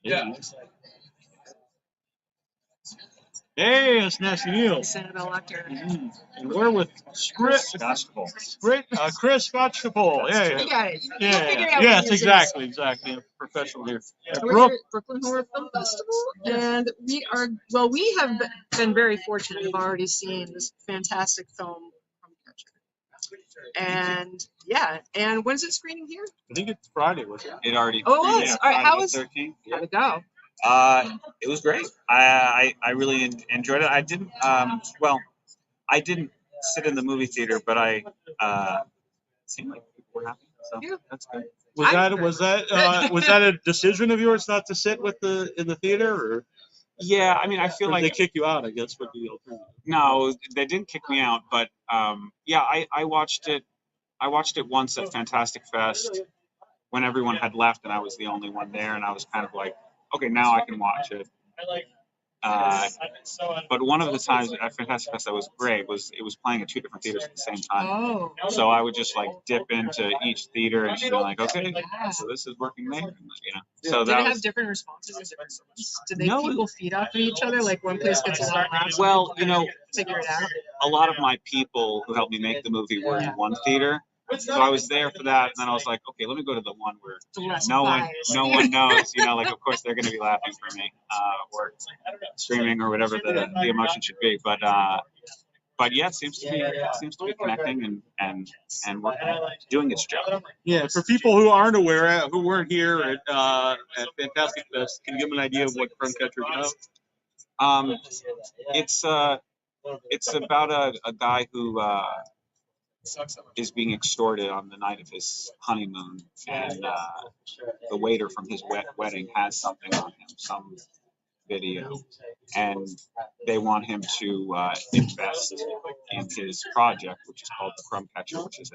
Yeah. Hey, it's Nancy Neal. Senate elector. And we're with Chris Skotchdopole. Yeah, You got it. You'll yeah, figure yeah. out Yes, what it is. exactly. I'm professional here. We're here at Brooklyn Horror Film Festival, and we have been very fortunate. We've already seen this fantastic film, Crumb. And yeah, and when's it screening here? I think it's Friday, was it? It already. Oh, it was. Yeah, All right, How'd it go? It was great. I really enjoyed it. I didn't. I didn't sit in the movie theater, but I seemed like people were happy. So Yeah. that's good. Was that a decision of yours not to sit in the theater, or? Yeah, I mean, I feel like they kick you out, I guess, would be the alternative. No, they didn't kick me out, but yeah, I watched it. I watched it once at Fantastic Fest when everyone had left and I was the only one there, and I was kind of like, okay, now I can watch it. But one of the times at Fantastic Fest that was great was it was playing at 2 different theaters at the same time. Oh. So I would just like dip into each theater and just be like, okay, so this is working there, you know. So Did it have different responses in different cities? Did people feed off of each other? Like one place gets a lot last. Well, you know, figure it out. A lot of my people who helped me make the movie were in one theater. So I was there for that, and then I was like, okay, let me go to the one where no one knows, you know, like of course they're going to be laughing for me, or screaming or whatever the emotion should be. But yeah, it seems to be connecting and working, doing its job. Yeah, for people who aren't aware, who weren't here at Fantastic Fest, can you give them an idea of what Crumb Catcher is about? It's about a guy who is being extorted on the night of his honeymoon, and the waiter from his wedding has something on him, some video, and they want him to invest in his project, which is called the Crumb Catcher, which is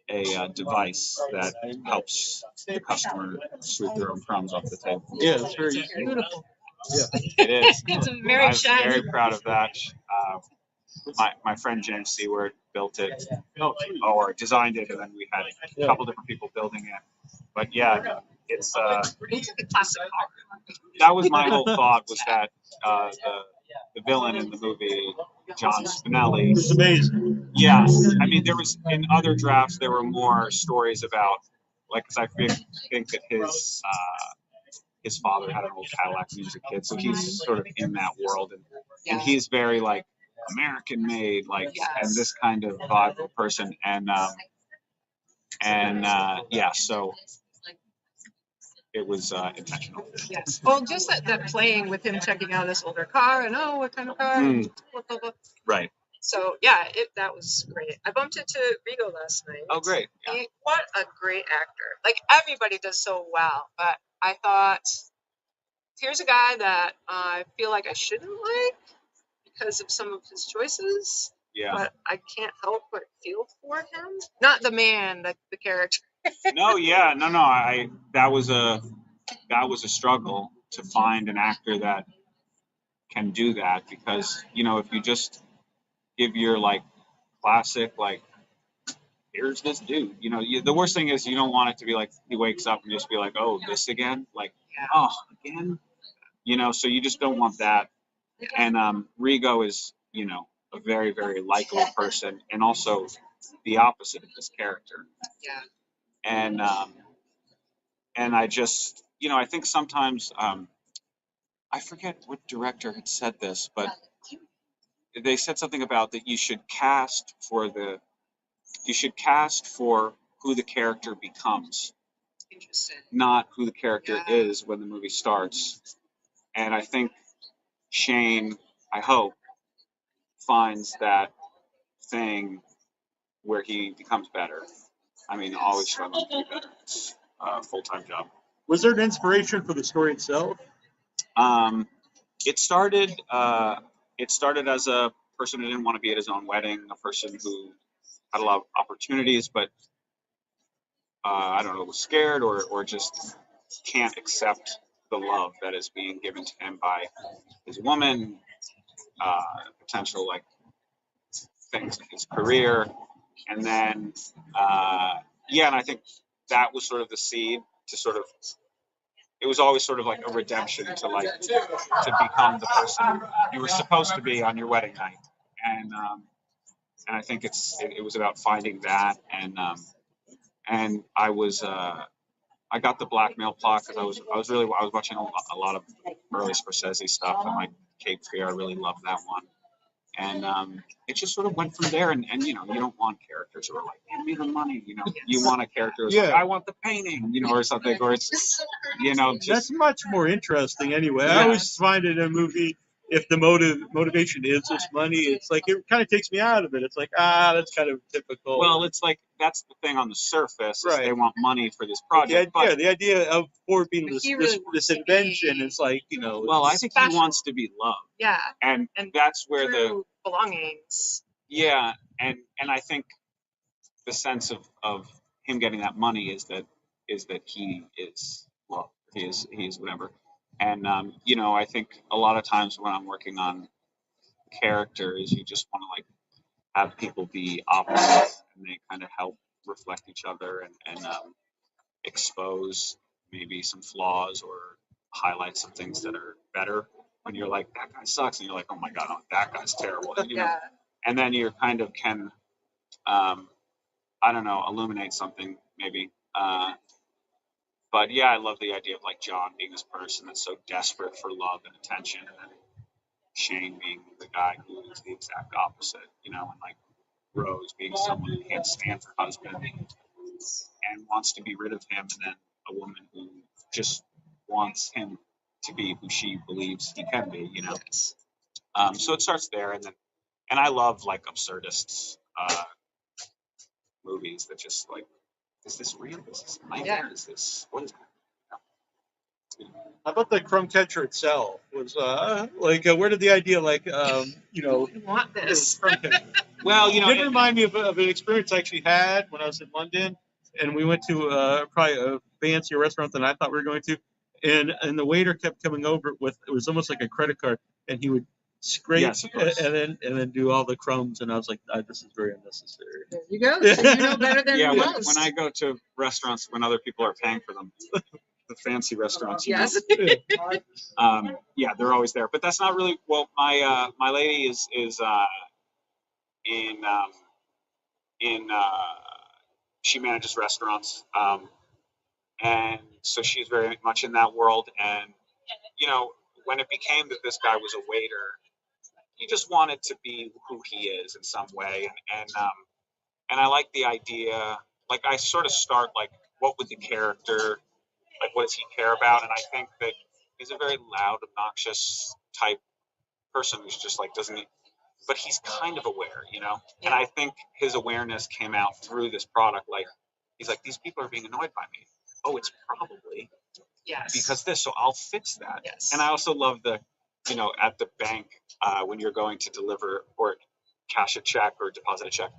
a device that helps the customer sweep their own crumbs off the table. Yeah, it's very beautiful. Yeah. It is. It's very shiny. I'm very proud of that. My friend James Seward built it, or designed it, and then we had a couple different people building it. But yeah, it's like a classic car. That was my whole thought, was that the villain in the movie, John Spinelli, It's amazing. Yeah, I mean, there was in other drafts there were more stories about, like, because I think that his father had an old Cadillac when he was a kid, so he's sort of in that world, and he's very like American made, like, and this kind of vibe of person, and yeah, so it was intentional. Yes. Well, just that playing with him checking out this older car and what kind of car. Right. So yeah, that was great. I bumped into Rigo last night. Oh, great. Yeah. What a great actor. Like, everybody does so well, but I thought, here's a guy that I feel like I shouldn't like because of some of his choices. Yeah. But I can't help but feel for him. Not the man, the character. No, yeah, no. That was a struggle to find an actor that can do that, because, you know, if you just give your like classic, like, here's this dude, you know, the worst thing is you don't want it to be like he wakes up and just be like, oh, this again, like, oh, again, you know, so you just don't want that. And Rigo is, you know, a very, very likable person, and also the opposite of this character. Yeah. And I just, you know, I think sometimes, I forget what director had said this, but they said something about that you should cast for who the character becomes, not who the character is when the movie starts. And I think Shane, I hope, finds that thing where he becomes better. I mean, always struggling to be better. It's a full-time job. Was there an inspiration for the story itself? It started as a person who didn't want to be at his own wedding, a person who had a lot of opportunities, but I don't know, was scared or just can't accept the love that is being given to him by his woman, potential like things in his career, and then and I think that was sort of the seed to sort of it was always sort of like a redemption to become the person you were supposed to be on your wedding night. And I think it was about finding that. And I got the blackmail plot because I was watching a lot of early Scorsese stuff, and like Cape Fear, I really loved that one. And it just sort of went from there. And you know, you don't want characters who are like, give me the money. You know, you want a character who's like, I want the painting, you know, or something, or it's, you know, just, That's much more interesting anyway. Yeah. I always find in a movie, if the motivation is just money, it's like it kind of takes me out of it. It's like, that's kind of typical. well, it's like that's the thing on the surface. Is Right. They want money for this the project. idea, But, the idea of Ford being But this he really this wants to invention be- is like, you know. well, I think he Special. wants to be loved, Yeah. and And that's where true belongings. yeah, and I think the sense of him getting that money is that he is, well, he is whatever. And you know, I think a lot of times when I'm working on characters, you just want to like have people be opposites, and they kind of help reflect each other and expose maybe some flaws or highlight some things that are better. When you're like, that guy sucks, and you're like, oh my god, that guy's terrible, you know. Yeah. And then you kind of can, I don't know, illuminate something maybe. But yeah, I love the idea of like John being this person that's so desperate for love and attention, and then Shane being the guy who is the exact opposite, you know, and like Rose being someone who can't stand her husband and wants to be rid of him, and then a woman who just wants him to be who she believes he can be, you know. Yes. So it starts there, and I love like absurdist movies that just like, is this real? Is this a nightmare? Is this, what is that? How about the Crumb catcher itself? Was where did the idea you know? I want this. Crumb catcher? Well, you know, It did remind me of an experience I actually had when I was in London, and we went to probably a fancier restaurant than I thought we were going to, and the waiter kept coming over with, it was almost like a credit card, and he would scrape Yes, of course. and then do all the crumbs, and I was like, this is very unnecessary. There you go. So you know better than yeah, most. when I go to restaurants when other people are paying for them, the fancy restaurants, you know, Yes. yeah, they're always there. But that's not really, well, my lady is in she manages restaurants, and so she's very much in that world. And you know, when it became that this guy was a waiter, he just wanted to be who he is in some way, and I like the idea. Like I sort of start like, what would the character, like what does he care about? And I think that he's a very loud, obnoxious type person who's just like doesn't, but he's kind of aware, you know. Yeah. And I think his awareness came out through this product. Like he's like, these people are being annoyed by me. Oh, it's probably Yes. because this, so I'll fix that. Yes. And I also love the, you know, at the bank when you're going to deliver or cash a check or deposit a check,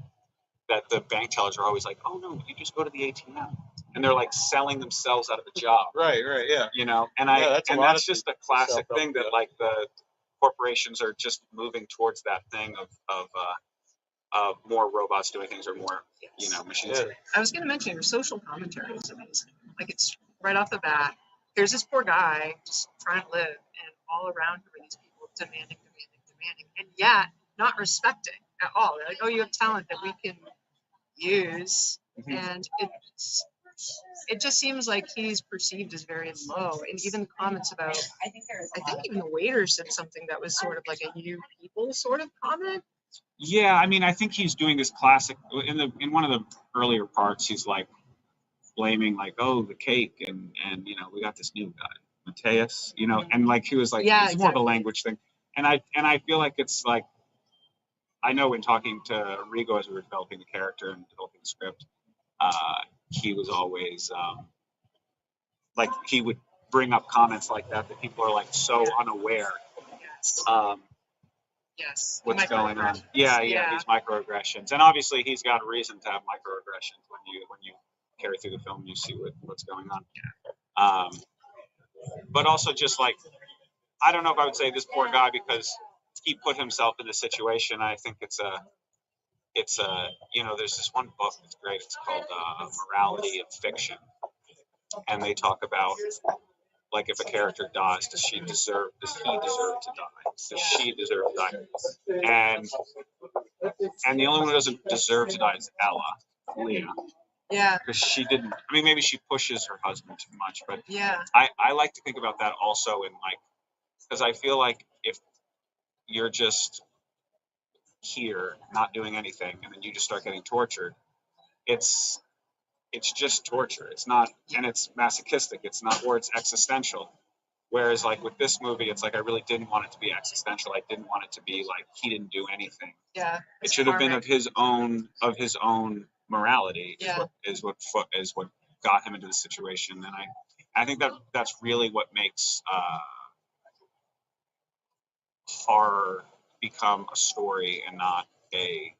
that the bank tellers are always like, oh no, you just go to the ATM, and they're like selling themselves out of a job. Right, yeah. You know, and Yeah, that's a lot that's of just a classic self-help, thing that yeah. like the corporations are just moving towards that thing of more robots doing things or more, you know, machines. Yeah. I was going to mention your social commentary is amazing. Like it's right off the bat. Here's this poor guy just trying to live, and all around him are these people demanding, and yet not respecting at all. They're like, "Oh, you have talent that we can use," and it just seems like he's perceived as very low. And even comments about, I think even the waiter said something that was sort of like a "you people" sort of comment. Yeah, I mean, I think he's doing this classic in one of the earlier parts. He's like blaming like, oh, the cake, and you know, we got this new guy, Mateus, you know, and like he was like, Yeah, it's more of a exactly. language thing. And I feel like it's like, I know in talking to Rigo as we were developing the character and developing the script, he was always like, he would bring up comments like that people are like so unaware. Yes. Yes. What's going on? Microaggressions. Yeah, these microaggressions, and obviously he's got a reason to have microaggressions. When you carry through the film, you see what's going on. But also just like, I don't know if I would say this poor guy because he put himself in this situation. I think it's a you know, there's this one book that's great. It's called Morality and Fiction, and they talk about like if a character dies, does he deserve to die? Does she deserve to die? And the only one who doesn't deserve to die is Leah. Yeah. Because she didn't, I mean, maybe she pushes her husband too much, but Yeah. I like to think about that also in like, because I feel like if you're just here not doing anything and then you just start getting tortured, it's just torture. It's not, and it's masochistic. It's not, or it's existential. Whereas like with this movie, it's like I really didn't want it to be existential. I didn't want it to be like he didn't do anything. Yeah. It should have been of his own morality. Yeah. Is what got him into the situation, and I think that's really what makes horror become a story and not a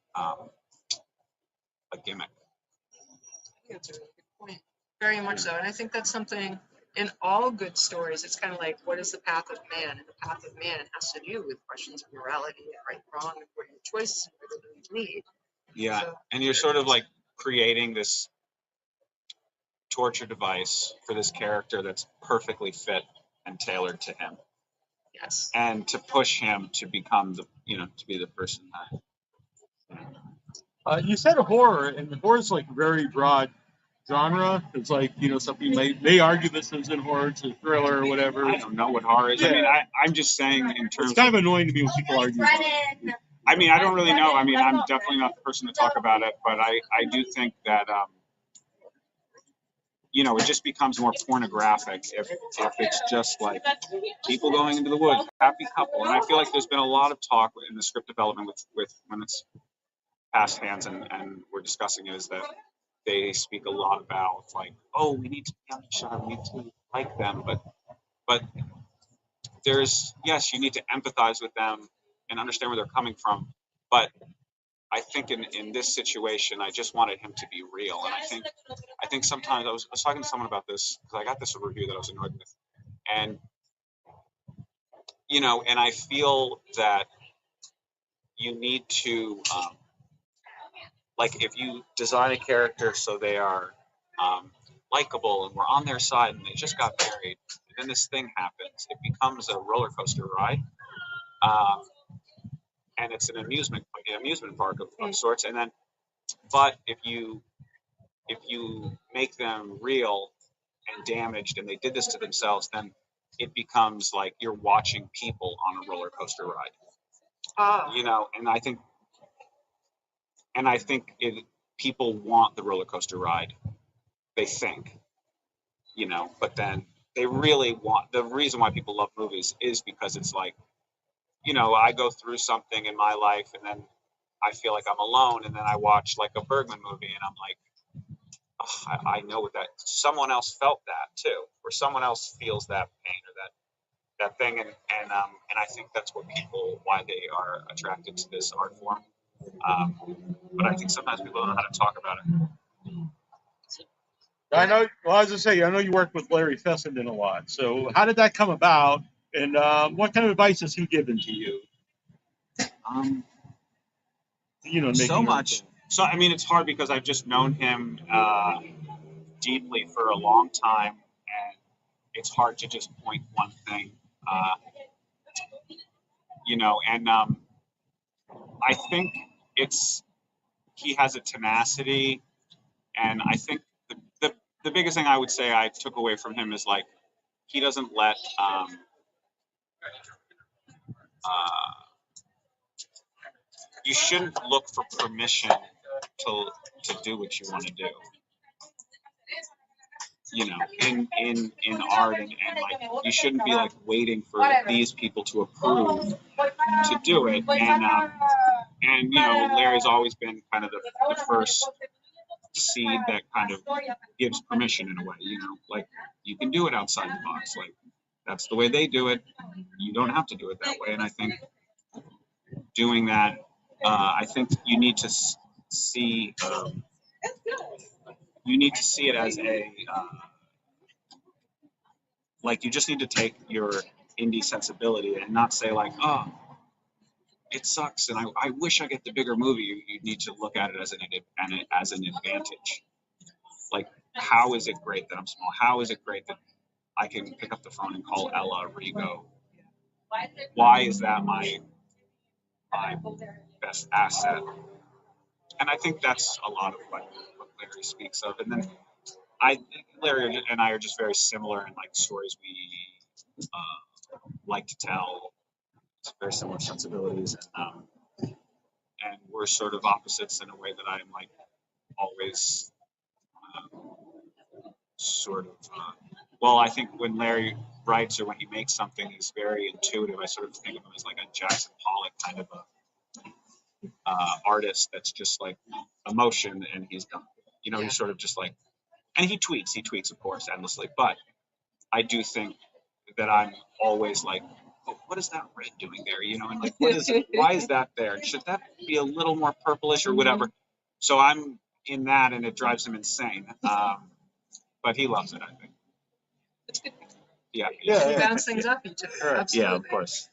gimmick. I think that's a really good point. Very much so. And I think that's something in all good stories. It's kind of like, what is the path of man? And the path of man has to do with questions of morality and right, wrong, and what are your choices and what do you need? Yeah. So, and you're sort of like creating this torture device for this character that's perfectly fit and tailored to him. yes. And to push him to become to be the person that. You said horror, and horror is like a very broad genre. It's like, some people may argue this isn't horror, it's a thriller or whatever. I don't know what horror is. Yeah. I mean, I'm just saying in terms. It's kind of annoying to me when people argue about it. I mean, I don't really know. I mean, I'm definitely not the person to talk about it, but I do think that it just becomes more pornographic if it's just like people going into the woods, happy couple. And I feel like there's been a lot of talk in the script development with when it's past hands and we're discussing it, is that they speak a lot about like, oh, we need to be on each other, we need to like them, but there's, yes, you need to empathize with them and understand where they're coming from, but I think in this situation, I just wanted him to be real, and I think sometimes I was talking to someone about this because I got this review that I was annoyed with, and and I feel that you need to like if you design a character so they are likable and we're on their side and they just got married, and then this thing happens, it becomes a roller coaster ride. And it's an amusement park of sorts. And then, but if you make them real and damaged, and they did this to themselves, then it becomes like you're watching people on a roller coaster ride. Oh. And I think people want the roller coaster ride. They think, but then they really want. The reason why people love movies is because it's like, I go through something in my life and then I feel like I'm alone, and then I watch like a Bergman movie and I'm like, I know what that, someone else felt that too, or someone else feels that pain or that thing. And I think that's what why they are attracted to this art form. But I think sometimes people don't know how to talk about it. I know, well, as I say, I know you work with Larry Fessenden a lot. So how did that come about? And what kind of advice has he given to you? So much. So, I mean, it's hard because I've just known him deeply for a long time, and it's hard to just point one thing, and I think he has a tenacity, and I think the biggest thing I would say I took away from him is like, he doesn't let, you shouldn't look for permission to do what you want to do. In art, and like you shouldn't be like waiting for these people to approve to do it. And Larry's always been kind of the first seed that kind of gives permission in a way. Like you can do it outside the box. Like that's the way they do it. You don't have to do it that way. And I think doing that, I think you need to see. You need to see it as a like you just need to take your indie sensibility and not say like, oh, it sucks and I wish I get the bigger movie. You need to look at it as an advantage. Like, how is it great that I'm small? How is it great that I can pick up the phone and call Ella Rigo. Why is that my best asset? And I think that's a lot of what Larry speaks of. And then Larry and I are just very similar in like stories we like to tell. It's very similar sensibilities, and we're sort of opposites in a way that I'm like always sort of. Well, I think when Larry writes or when he makes something, he's very intuitive. I sort of think of him as like a Jackson Pollock kind of a artist that's just like emotion, and he's done. You know, he's sort of just like, and he tweaks, of course, endlessly. But I do think that I'm always like, oh, what is that red doing there? You know, and like, what is it? Why is that there? And should that be a little more purplish or whatever? So I'm in that, and it drives him insane. But he loves it, I think. It's good. Yeah. You bounce things off each other. Right. Absolutely. Yeah, of course.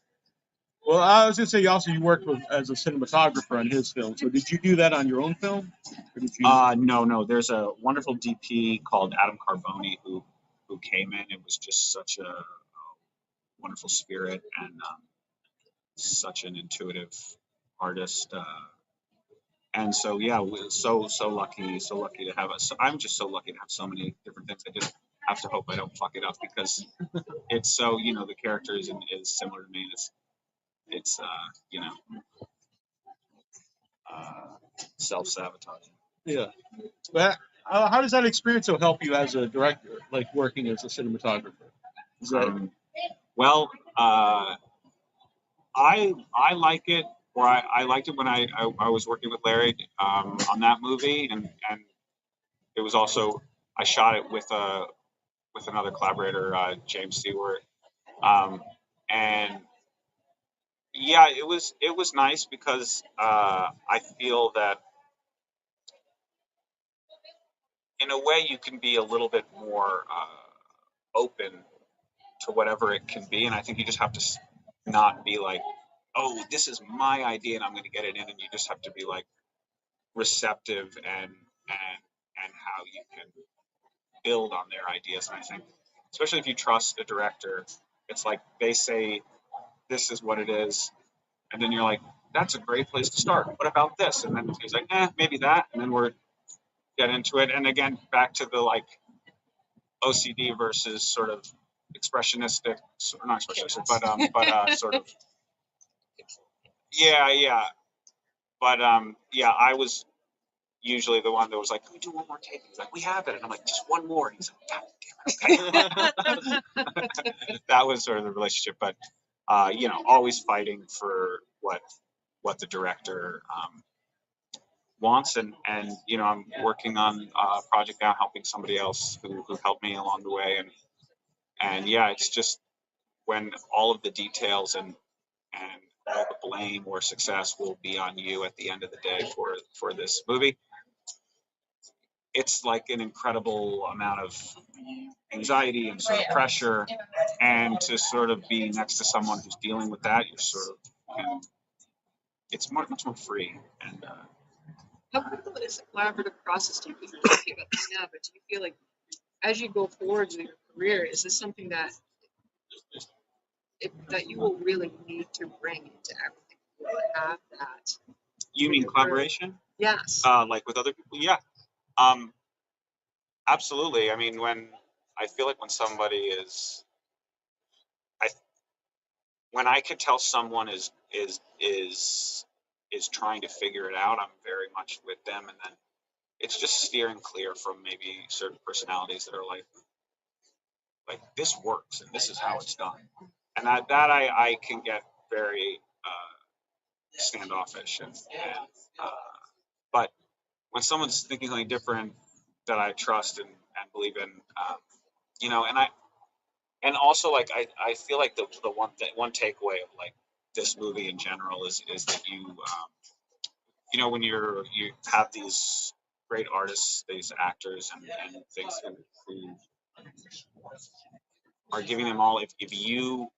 Well, I was gonna say you worked as a cinematographer on his film. So did you do that on your own film? Or did you... No. There's a wonderful DP called Adam Carboni who came in. It was just such a wonderful spirit and such an intuitive artist. And so yeah, we're so lucky to have us. I'm just so lucky to have so many different things. I just have to hope I don't fuck it up because it's so, you know, the character is similar to me. It's self-sabotaging. Yeah. But how does that experience help you as a director, like working as a cinematographer? Is that... Well, I like it, or I liked it when I was working with Larry on that movie, and it was also, I shot it with another collaborator, James Stewart, and yeah, it was nice because I feel that in a way you can be a little bit more open to whatever it can be, and I think you just have to not be like, oh, this is my idea and I'm going to get it in, and you just have to be like receptive and how you can build on their ideas. And I think, especially if you trust a director, it's like they say this is what it is, and then you're like, that's a great place to start. What about this? And then he's like, maybe that, and then we're get into it. And again, back to the like OCD versus sort of expressionistic, or not expressionistic, but sort of, yeah. But yeah, I was usually the one that was like, can we do one more take? He's like, we have it. And I'm like, just one more. And he's like, God damn it, okay. That was sort of the relationship. But, you know, always fighting for what the director wants. And, you know, I'm working on a project now, helping somebody else who helped me along the way. And yeah, it's just when all of the details and all the blame or success will be on you at the end of the day for this movie. It's like an incredible amount of anxiety and sort of pressure, and to sort of be next to someone who's dealing with that, you're sort of, it's much more free. And how critical is a collaborative process? Do you feel talking about this now, but do you feel like as you go forward with your career, is this something that you will really need to bring into everything? You will have that. You mean collaboration? Yes. Like with other people? Yeah. Absolutely. I mean, I feel like when somebody is, when I could tell someone is trying to figure it out, I'm very much with them, and then it's just steering clear from maybe certain personalities that are like this works and this is how it's done, and that I can get very standoffish, and but when someone's thinking something different that I trust and believe in, you know, and also like I feel like the one takeaway of like this movie in general is that you know, when you have these great artists, these actors and things who are giving them all, if you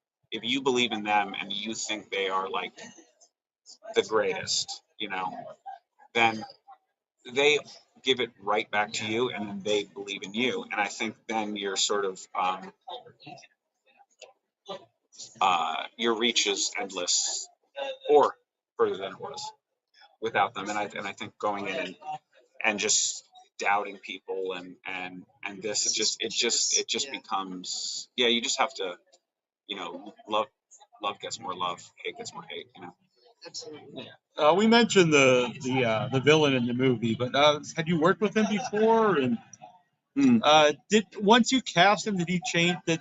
believe in them and you think they are like the greatest, you know, then they give it right back to you, and then they believe in you. And I think then you're sort of your reach is endless, or further than it was without them. And I think going in and just doubting people and this, it just becomes, yeah, you just have to, love gets more love, hate gets more hate, Absolutely. We mentioned the villain in the movie, but had you worked with him before? And did once you cast him, did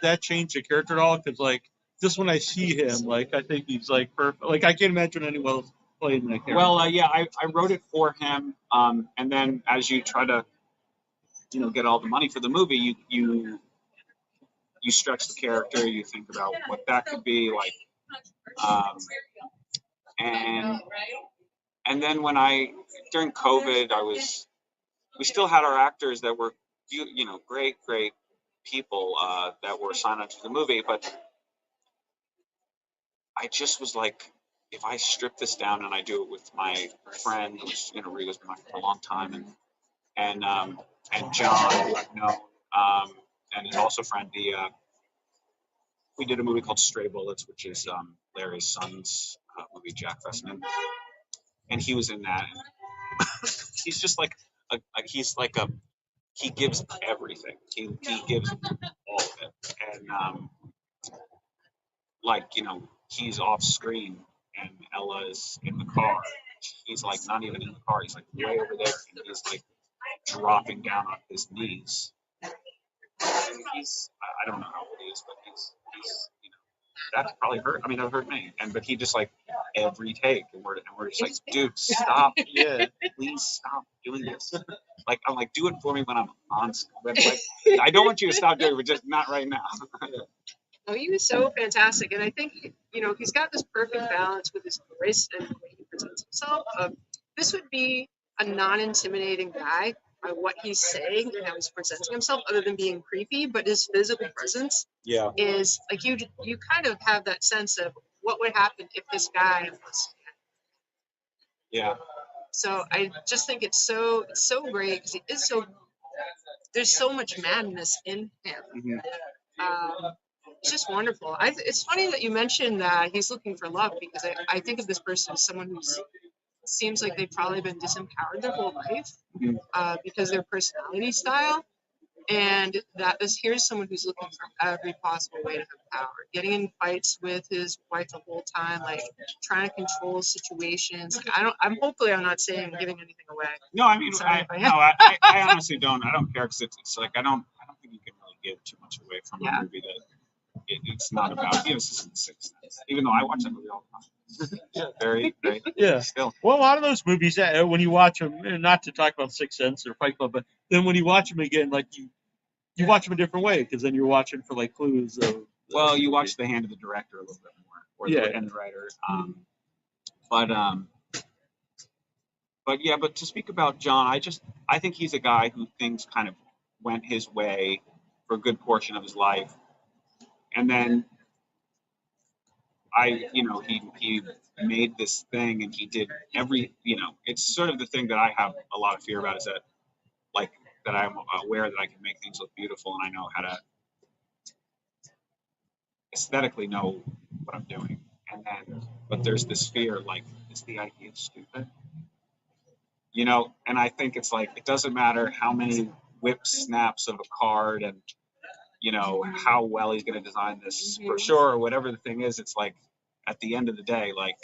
that change the character at all? Because like just when I see him, like I think he's like perfect. Like I can't imagine anyone else playing that character. Well, yeah, I wrote it for him, and then as you try to, get all the money for the movie, you stretch the character, you think about what that could be like, and then during COVID, we still had our actors that were, great people that were signed on to the movie, but I just was like, if I strip this down and I do it with my friend, who's, Rigo's been for a long time, and John, who I've known, and is also a friend, we did a movie called Stray Bullets, which is Larry's son's movie, Jack Fessman, and he was in that. He's just like he gives everything. He gives all of it, and he's off screen, and Ella is in the car. He's like not even in the car. He's like way over there, and he's like dropping down on his knees. And I don't know how old he is, but he's that probably hurt. I mean, that hurt me. But he just like every take, and we're just like, dude, stop. Yeah, please stop doing this. Like I'm like, do it for me when I'm on screen. Like, I don't want you to stop doing it, but just not right now. Oh, he was so fantastic, and I think he's got this perfect balance with his voice and the way he presents himself. This would be a non-intimidating guy by what he's saying and how he's presenting himself, other than being creepy. But his physical presence is like you kind of have that sense of what would happen if this guy was. Yeah. So I just think it's so great because he is so. There's so much madness in him. Mm-hmm. It's just wonderful. It's funny that you mentioned that he's looking for love, because I think of this person as someone who seems like they've probably been disempowered their whole life because of their personality style, and here's someone who's looking for every possible way to have power, getting in fights with his wife the whole time, like trying to control situations. Like, I'm not saying giving anything away. No, I mean, I honestly don't. I don't care, because it's like I don't think you can really give too much away from a movie that. It's not about this isn't Sixth Sense, even though I watch that movie all the time. Very, still. Well, a lot of those movies, when you watch them, not to talk about Sixth Sense or Fight Club, but then when you watch them again, like you watch them a different way, because then you're watching for like clues. Well, you watch the hand of the director a little bit more, and the writer. But to speak about John, I think he's a guy who things kind of went his way for a good portion of his life. And then he made this thing, and he did it's sort of the thing that I have a lot of fear about, is that that I'm aware that I can make things look beautiful, and I know how to aesthetically know what I'm doing. But there's this fear, like, is the idea stupid? And I think it's like, it doesn't matter how many whip snaps of a card and how well he's going to design this for sure, or whatever the thing is. It's like, at the end of the day, like,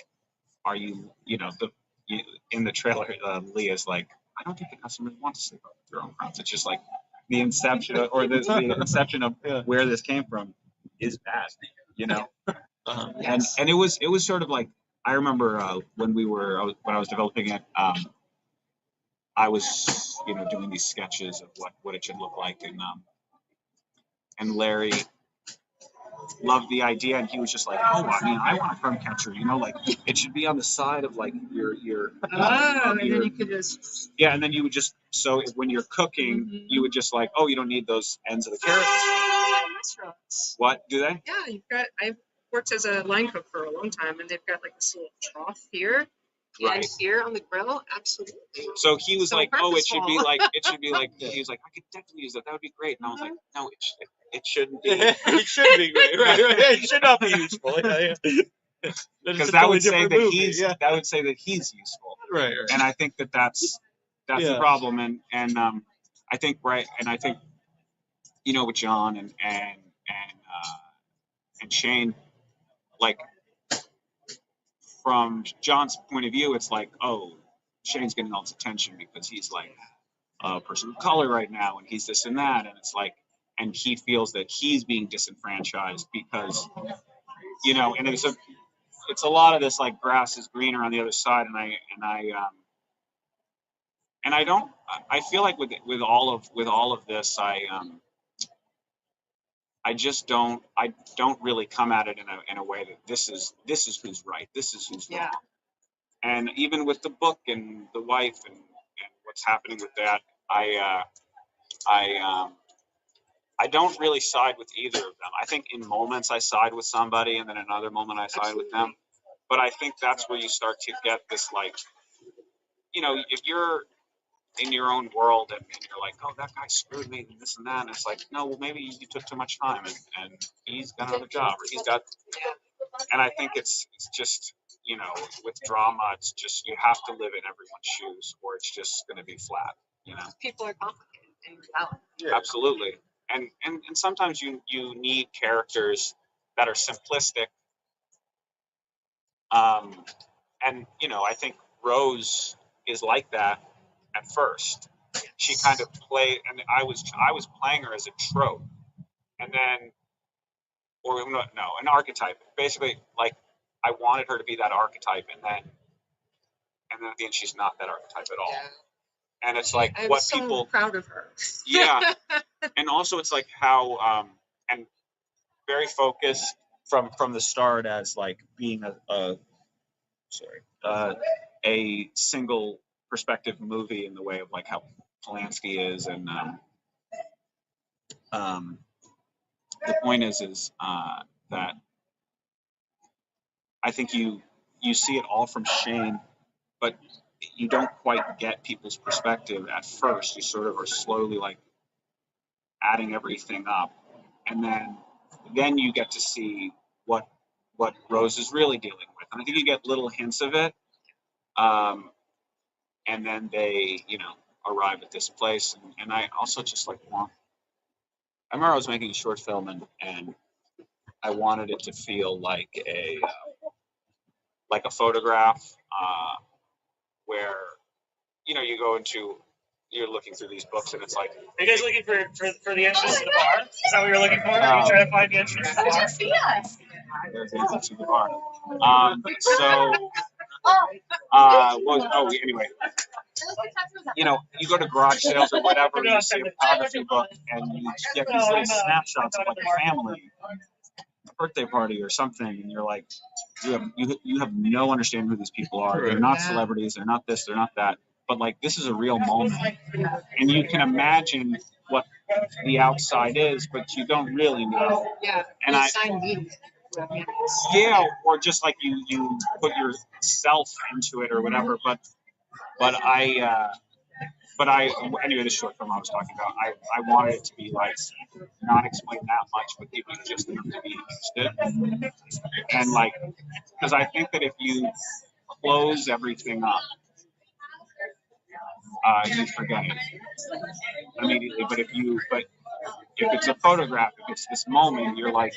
are you, in the trailer, Leah's like, I don't think the customers want to sleep up with their own crumbs. It's just like the inception the inception of where this came from is bad, Yes. And it was sort of like, I remember when I was developing it, I was, doing these sketches of what it should look like, and Larry loved the idea, and he was just like, oh, I mean, I want a crumb catcher, like it should be on the side of like your and then you could just and then you would just, so when you're cooking, you would just like, oh, you don't need those ends of the carrots. Restaurants. What do they? Yeah, I've worked as a line cook for a long time, and they've got like this little trough here, And Right. here on the grill, absolutely. So he was So like, "Oh, it should be purposeful. like, it should be like." He was like, "I could definitely use that. That would be great." And I was like, "No, it shouldn't be." It should be great. Right. It should not be useful. Yeah. Because that would say that movie. Yeah. that would say that he's useful. Right. And I think that's the Yeah. problem. And I think with John and Shane, like from John's point of view, it's like, oh, Shane's getting all this attention because he's like a person of color right now, and he's this and that, and it's like, and he feels that he's being disenfranchised because, and it's a lot of this like grass is greener on the other side, and I feel like with all of this, I don't really come at it in a way that this is who's right, this is who's wrong. And even with the book and the wife and what's happening with that, I don't really side with either of them. I think in moments I side with somebody, and then another moment I side with them. But I think that's where you start to get this, like, if you're in your own world and you're like, oh, that guy screwed me and this and that, and it's like, no, well, maybe you took too much time and he's got another job, or he's got, and I think it's just, with drama, it's just, you have to live in everyone's shoes or it's just going to be flat, People are complicated in reality. Yeah. Absolutely. And sometimes you need characters that are simplistic. And I think Rose is like that at first. She kind of played, and I was playing her as a trope, and then, or no, an archetype. Basically, like, I wanted her to be that archetype, and then at the end, she's not that archetype at all. Yeah. And it's like, I'm what so people proud of her. Yeah. And also it's like how and very focused from the start as like being a single perspective movie in the way of like how Polanski is, and the point is that I think you see it all from Shane, but you don't quite get people's perspective at first. You sort of are slowly like adding everything up, and then you get to see what Rose is really dealing with. And I think you get little hints of it, and then they arrive at this place. And I also just like I remember I was making a short film, and I wanted it to feel like a photograph, where you're looking through these books, and it's like, are you guys looking for the entrance to the bar? Is that what you're looking for? Are you trying to find the entrance to the bar? There's the entrance to the bar. Anyway, you go to garage sales or whatever, you see a photography book, and you get these little snapshots of like a family, a birthday party or something, and you're like, you have no understanding who these people are. They're not celebrities. They're not this. They're not that. But like, this is a real moment, and you can imagine what the outside is, but you don't really know. Yeah. And or just like you put yourself into it or whatever. But anyway, this short film I was talking about, I wanted it to be like not explain that much, but people just enough to be interested. And like, because I think that if you close everything up, you forget it immediately. But if it's a photograph, if it's this moment, you're like,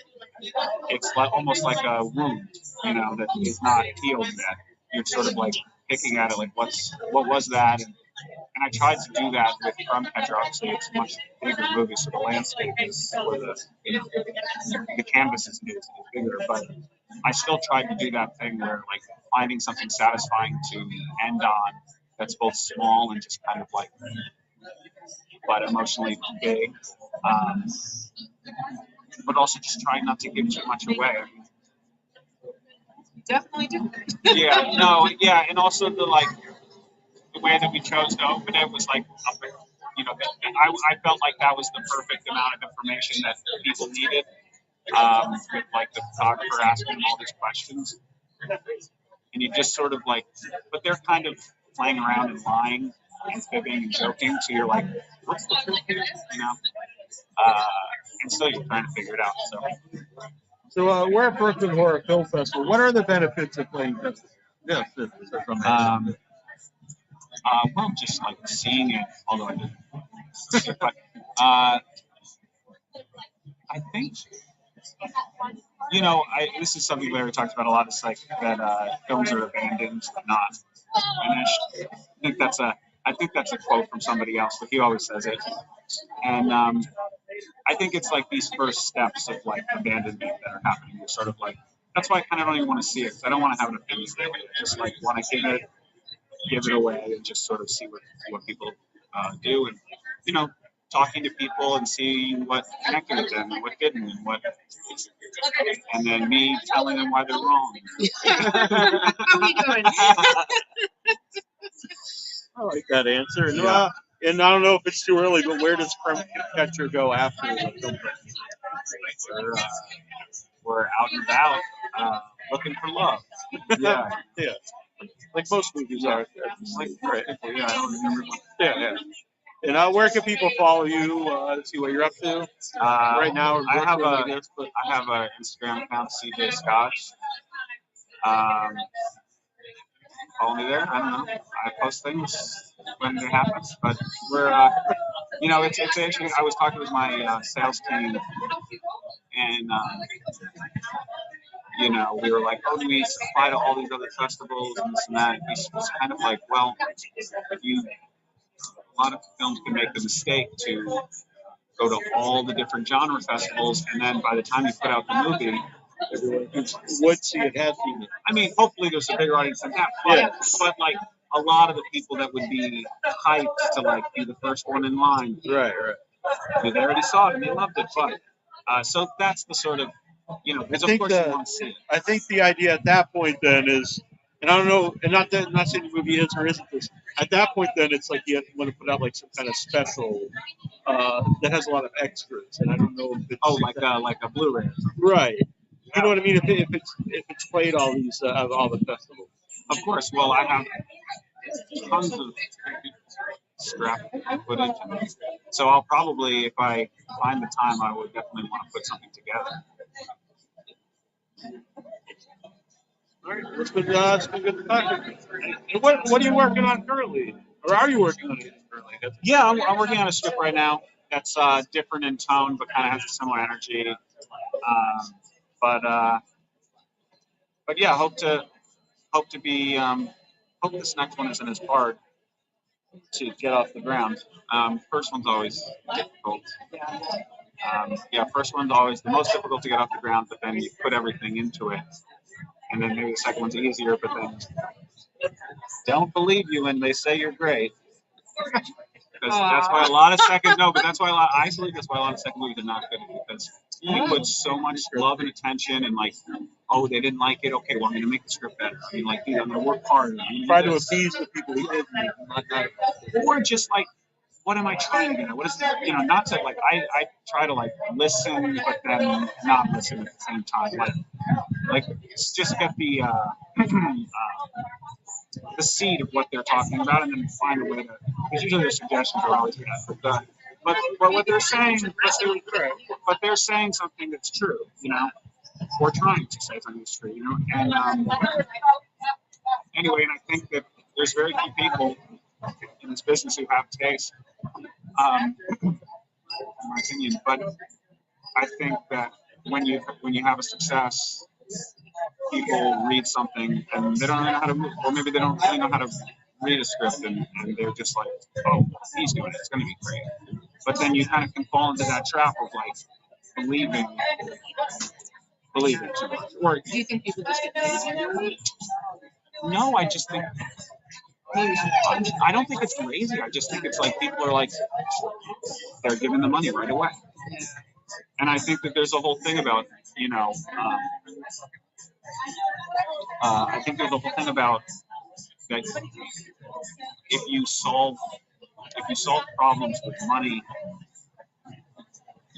it's like almost like a wound, that is not healed yet. You're sort of like picking at it, like what was that? And I tried to do that with Crumb. Obviously, it's a much bigger movie, so the landscape is, or the canvas is bigger. But I still tried to do that thing where like finding something satisfying to end on that's both small and just kind of like, but emotionally big. But also just trying not to give too much away. Definitely did. And also the way that we chose to open it was like, I felt like that was the perfect amount of information that people needed, with like the photographer asking all these questions. and you just sort of like, but they're kind of playing around and lying and fibbing and joking, so you're like, what's the truth here? You know? And still you're trying to figure it out. So we're at Brooklyn Horror Film Festival. What are the benefits of playing festivals? Yes, from that. Well, just like seeing it, although I didn't. But I think, you know, this is something Larry talks about a lot. It's like that films are abandoned, not finished. I think that's a quote from somebody else, but he always says it. And I think it's like these first steps of like abandonment that are happening. You're sort of like, that's why I kind of don't even want to see it, because I don't want to have an opinion. I just like want to give it away and just sort of see what people do, and you know, talking to people and seeing what connected with them and what didn't, and then me telling them why they're wrong. How we doing? I like that answer. And, Yeah. And I don't know if it's too early, but where does Crumb Catcher go after the film festival? We're out and about looking for love. Yeah. Yeah. Like most movies are. Like, right. Yeah, I don't remember. Yeah. And where can people follow you to see what you're up to? Right now, I have but I have an Instagram account, CJ Scotch. Follow me there. I don't know. I post things when it happens, but we're you know, it's interesting. I was talking with my sales team, and you know, we were like, oh, do we apply to all these other festivals and this and that? And he was kind of like, well, a lot of films can make the mistake to go to all the different genre festivals, and then by the time you put out the movie, would see it has seen it. I mean, hopefully there's a bigger audience than that, but like a lot of the people that would be hyped to like be the first one in line, Right. They already saw it and they loved it, but so that's the sort of, you know, because of course you want to see it. I think the idea at that point then is, and I don't know, and not saying the movie is or isn't this. At that point, then it's like you want to put out like some kind of special that has a lot of extras, and I don't know if it's like a Blu-ray. Right. You know what I mean? If it's played all these all the festivals. Of course. Well, I have tons of scrap footage, so I'll probably, if I find the time, I would definitely want to put something together. All right, it's been good to talk. And what are you working on currently, or are you working on it currently? Yeah, I'm working on a script right now that's different in tone, but kind of has a similar energy. But yeah, hope this next one isn't as hard to get off the ground. First one's always difficult. First one's always the most difficult to get off the ground, but then you put everything into it. And then maybe the second one's easier, but then don't believe you when they say you're great. Because that's why a lot of second movies are not good, because you put so much love and attention and like, oh, they didn't like it. Okay, well, I'm going to make the script better. I mean, like, dude, I'm going to work hard. Try to appease the people who didn't. Or just like, what am I trying to do? What is it? You know, not to like, I try to like listen, but then not listen at the same time. Like just get the seed of what they're talking about, and then find a way to. Because usually their suggestions are always good, but what they're saying, but they're saying something that's true, you know, or trying to say something that's true, you know. And anyway, and I think that there's very few people in this business who have taste, in my opinion. But I think that when you have a success, people read something and they don't know how to, or maybe they don't really know how to read a script, and they're just like, oh, he's doing it, it's going to be great. But then you kind of can fall into that trap of like believing too much. Or Do you think people just get lazy? no, I just think. I don't think it's lazy. I just think it's like people are like, they're giving the money right away. And I think that there's a whole thing about, you know, I think there's a whole thing about that if you solve problems with money,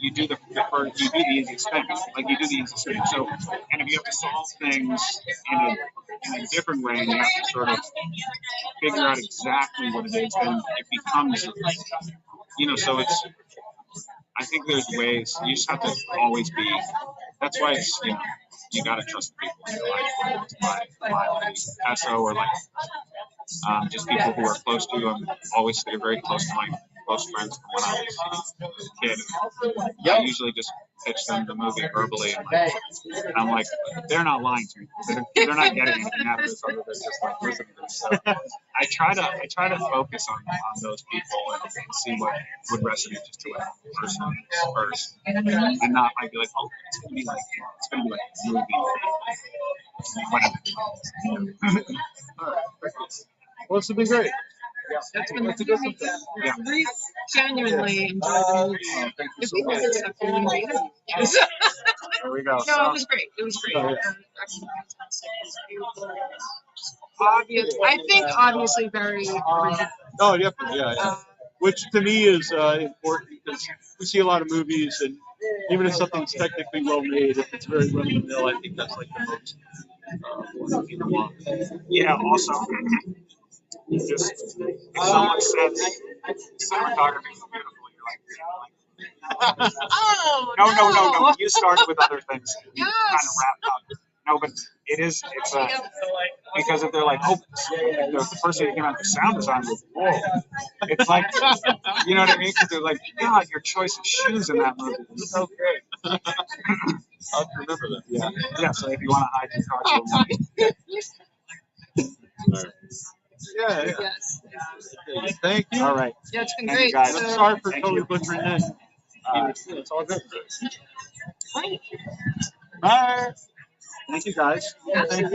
you do the easiest thing. Like you do the easiest thing. So, and if you have to solve things in a different way, and you have to sort of figure out exactly what it is, then it becomes, so it's, I think there's ways, you just have to always be, that's why it's, you gotta trust people in your life, whether it's my peso or like, just people who are close to you. I'm always stay very close to my close friends from when I was a kid. I usually just pitch them the movie verbally, and I'm like, they're not lying to me. They're not getting anything out of this other than just like listening to this. So I try to focus on those people and see what would resonate just to a person first, and not like be like, oh, it's gonna be like a movie, whatever. Well, this has been great. That's been That's a good one. Yeah. We genuinely enjoyed the movie. If we had this up here, we'd be yes. There we go. No, it was great. It was great. Oh, yeah. Obvious. I think obviously very original. Oh, definitely, yeah. Which to me is important because we see a lot of movies, and even if something's technically well made, if it's very run of the mill, I think that's like the most important thing to want. Yeah. Also, just if someone says cinematography is beautiful, you're like. Oh No. You started with other things. You Yes. kind of wrapped up. No, but it's because if they're like, oh, the first thing that came out, the sound design was whoa. It's like, you know what I mean? Because they're like, God, your choice of shoes in that movie was so great. I'll remember that. Yeah. Yeah. So if you want to hide your car, Yeah. Yes. Thank you. all right. Yeah, it's been Thank you, great. guys. I'm So- sorry for Thank totally you. butchering that. It's all good. Right. Bye. Thank you, guys. Yes. Thank you.